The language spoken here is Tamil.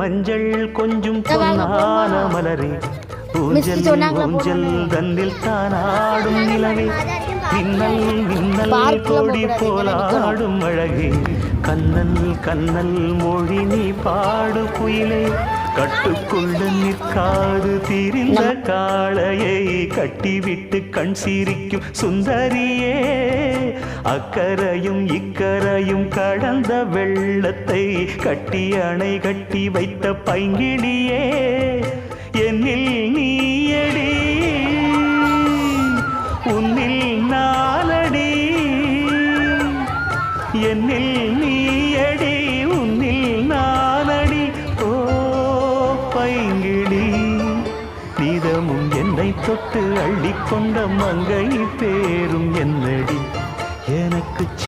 மஞ்சள் கொஞ்சம் பொன்னான மலரே ஊஞ்சல் ஊஞ்சல் தன்னில் தானாடும் நிலவே மின்னல் மின்னல் கொடி போலாடும் அழகே கண்ணல் கண்ணல் மொழி நீ பாடு குயிலே கட்டுக்குள்ள நிற்காது திரிந்த காளையை கட்டிவிட்டு கண் சிரிக்கும் சுந்தரியே அக்கரையும் இக்கரையும் கடந்த வெள்ளத்தை கட்டி அணை கட்டி வைத்த பைங்கிளியே என்னில் நீயடி உன்னில் நானடி என்னில் நீயடி உன்னில் நானடி ஓ பைங்கிளி நீதமும் என்னை தொட்டு அள்ளிக்கொண்ட மங்கை பேரும் என்னடி எனக்கு